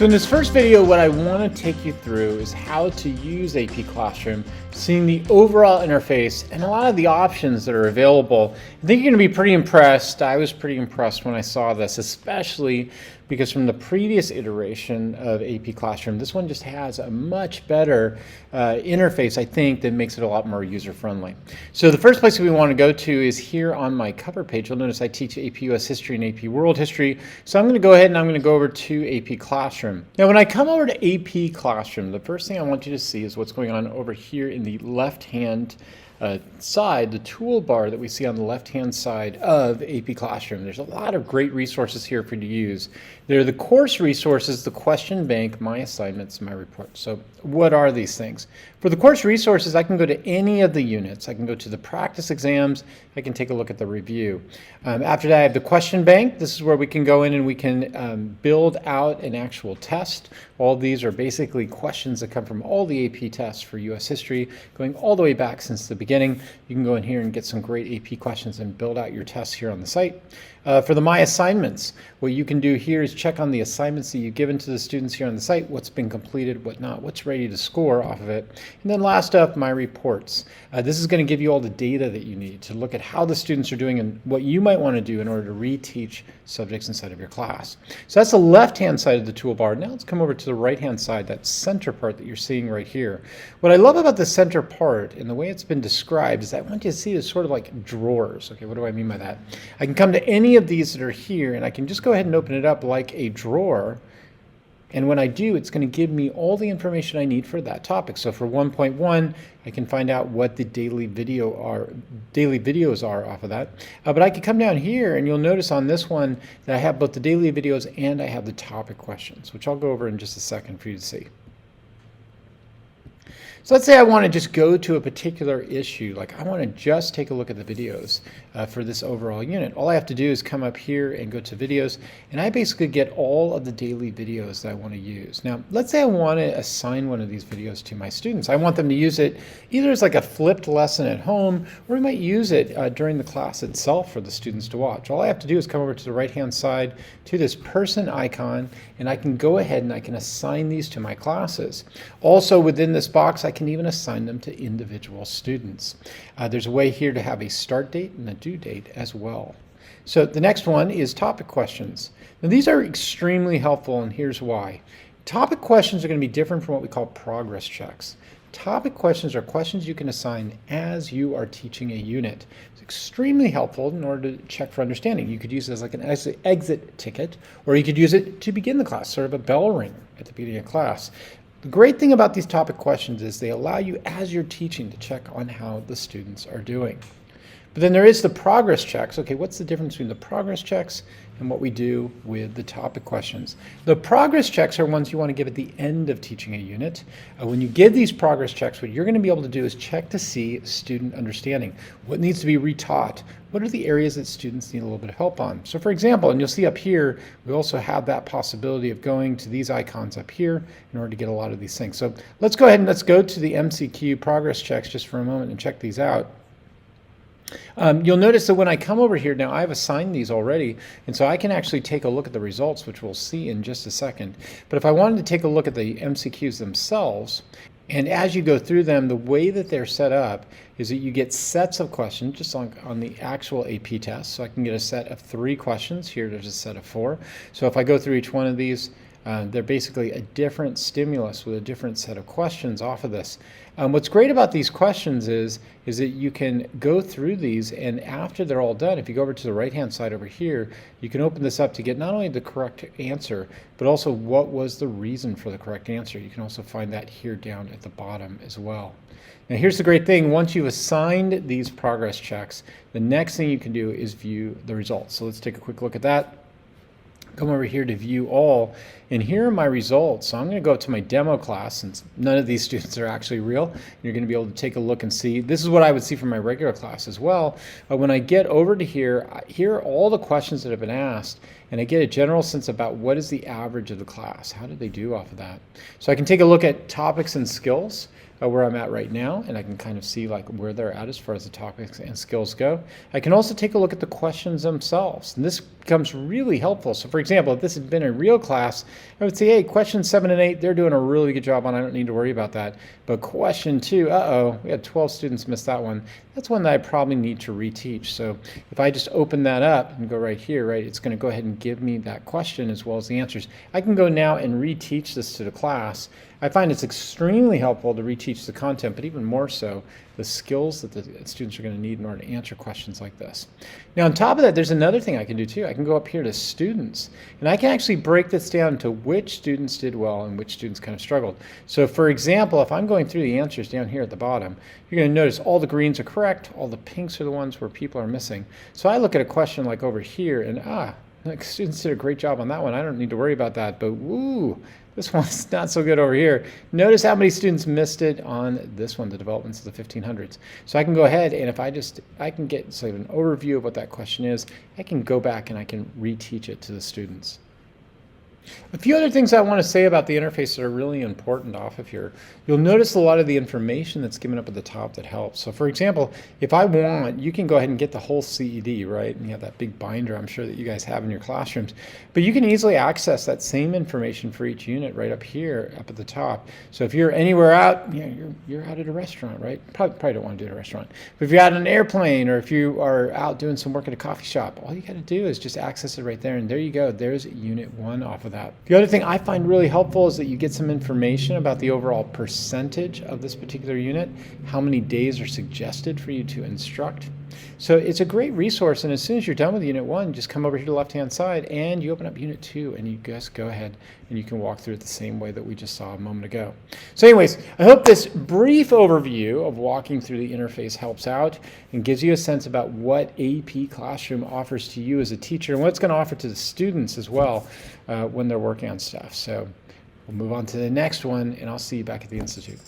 So in this first video, what I want to take you through is how to use AP Classroom, seeing the overall interface and a lot of the options that are available. I think you're going to be pretty impressed. I was pretty impressed when I saw this, especially because from the previous iteration of AP Classroom, this one just has a much better interface, I think, that makes it a lot more user-friendly. So the first place we want to go to is here on my cover page. You'll notice I teach AP US History and AP World History. So I'm going to go ahead and I'm going to go over to AP Classroom. Now, when I come over to AP Classroom, the first thing I want you to see is what's going on over here in the left-hand side, the toolbar that we see on the left-hand side of AP Classroom. There's a lot of great resources here for you to use. There are the course resources, the question bank, my assignments, my reports. So what are these things? For the course resources, I can go to any of the units. I can go to the practice exams. I can take a look at the review. After that, I have the question bank. This is where we can go in and we can build out an actual test. All these are basically questions that come from all the AP tests for US history, going all the way back since the beginning. You can go in here and get some great AP questions and build out your tests here on the site. For the My Assignments, what you can do here is check on the assignments that you've given to the students here on the site, what's been completed, what not, what's ready to score off of it. And then last up, My Reports. This is going to give you all the data that you need to look at how the students are doing and what you might want to do in order to reteach subjects inside of your class. So that's the left-hand side of the toolbar. Now let's come over to the right-hand side, that center part that you're seeing right here. What I love about the center part and the way it's been described is I want you to see it as sort of like drawers. Okay, what do I mean by that? I can come to any of these that are here and I can just go ahead and open it up like a drawer. And when I do, it's going to give me all the information I need for that topic. So for 1.1, I can find out what the daily videos are off of that. But I can come down here and you'll notice on this one that I have both the daily videos and I have the topic questions, which I'll go over in just a second for you to see. So let's say I want to just go to a particular issue, like I want to just take a look at the videos for this overall unit. All I have to do is come up here and go to videos, and I basically get all of the daily videos that I want to use. Now, let's say I want to assign one of these videos to my students. I want them to use it either as like a flipped lesson at home, or we might use it during the class itself for the students to watch. All I have to do is come over to the right-hand side to this person icon, and I can go ahead and I can assign these to my classes. Also within this box, I can even assign them to individual students. There's a way here to have a start date and a due date as well. So the next one is topic questions. Now these are extremely helpful, and here's why. Topic questions are going to be different from what we call progress checks. Topic questions are questions you can assign as you are teaching a unit. It's extremely helpful in order to check for understanding. You could use it as like an exit ticket, or you could use it to begin the class, sort of a bell ring at the beginning of class. The great thing about these topic questions is they allow you, as you're teaching, to check on how the students are doing. But then there is the progress checks. Okay, what's the difference between the progress checks and what we do with the topic questions? The progress checks are ones you want to give at the end of teaching a unit. When you give these progress checks, what you're going to be able to do is check to see student understanding. What needs to be retaught? What are the areas that students need a little bit of help on? So for example, and you'll see up here, we also have that possibility of going to these icons up here in order to get a lot of these things. So let's go ahead and let's go to the MCQ progress checks just for a moment and check these out. You'll notice that when I come over here now, I've assigned these already, and so I can actually take a look at the results, which we'll see in just a second. But if I wanted to take a look at the MCQs themselves, and as you go through them, the way that they're set up is that you get sets of questions, just on the actual AP test. So I can get a set of 3 questions. Here there's a set of 4. So if I go through each one of these, they're basically a different stimulus with a different set of questions off of this. What's great about these questions is that you can go through these, and after they're all done, if you go over to the right-hand side over here, you can open this up to get not only the correct answer, but also what was the reason for the correct answer. You can also find that here down at the bottom as well. Now here's the great thing. Once you've assigned these progress checks, the next thing you can do is view the results. So let's take a quick look at that. Come over here to view all, and here are my results. So I'm going to go to my demo class, since none of these students are actually real. You're going to be able to take a look and see. This is what I would see from my regular class as well. But when I get over to here, here are all the questions that have been asked, and I get a general sense about what is the average of the class. How did they do off of that? So I can take a look at topics and skills, where I'm at right now, and I can kind of see like where they're at as far as the topics and skills go. I can also take a look at the questions themselves, and this becomes really helpful. So for example, if this had been a real class, I would say, hey, questions 7 and 8, they're doing a really good job on, I don't need to worry about that. But question 2, we had 12 students miss that one. That's one that I probably need to reteach. So if I just open that up and go right here, right, it's going to go ahead and give me that question as well as the answers. I can go now and reteach this to the class. I find it's extremely helpful to reteach the content, but even more so, the skills that the students are going to need in order to answer questions like this. Now, on top of that, there's another thing I can do too. I can go up here to students, and I can actually break this down to which students did well and which students kind of struggled. So for example, if I'm going through the answers down here at the bottom, you're going to notice all the greens are correct, all the pinks are the ones where people are missing. So I look at a question like over here, and like students did a great job on that one. I don't need to worry about that, but woo, this one's not so good over here. Notice how many students missed it on this one, the developments of the 1500s. So I can go ahead, and if I can get sort of an overview of what that question is, I can go back and I can reteach it to the students. A few other things I want to say about the interface that are really important off of here. You'll notice a lot of the information that's given up at the top that helps. So for example, if I want, you can go ahead and get the whole CED, right? And you have that big binder I'm sure that you guys have in your classrooms. But you can easily access that same information for each unit right up here, up at the top. So if you're anywhere out, you're out at a restaurant, right? Probably don't want to do it at a restaurant. But if you're out on an airplane, or if you are out doing some work at a coffee shop, all you got to do is just access it right there, and there you go. There's Unit 1 off of that. The other thing I find really helpful is that you get some information about the overall percentage of this particular unit, how many days are suggested for you to instruct. So it's a great resource, and as soon as you're done with Unit 1, just come over here to the left-hand side and you open up Unit 2, and you just go ahead and you can walk through it the same way that we just saw a moment ago. So anyways, I hope this brief overview of walking through the interface helps out and gives you a sense about what AP Classroom offers to you as a teacher and what it's going to offer to the students as well when they're working on stuff. So we'll move on to the next one, and I'll see you back at the Institute.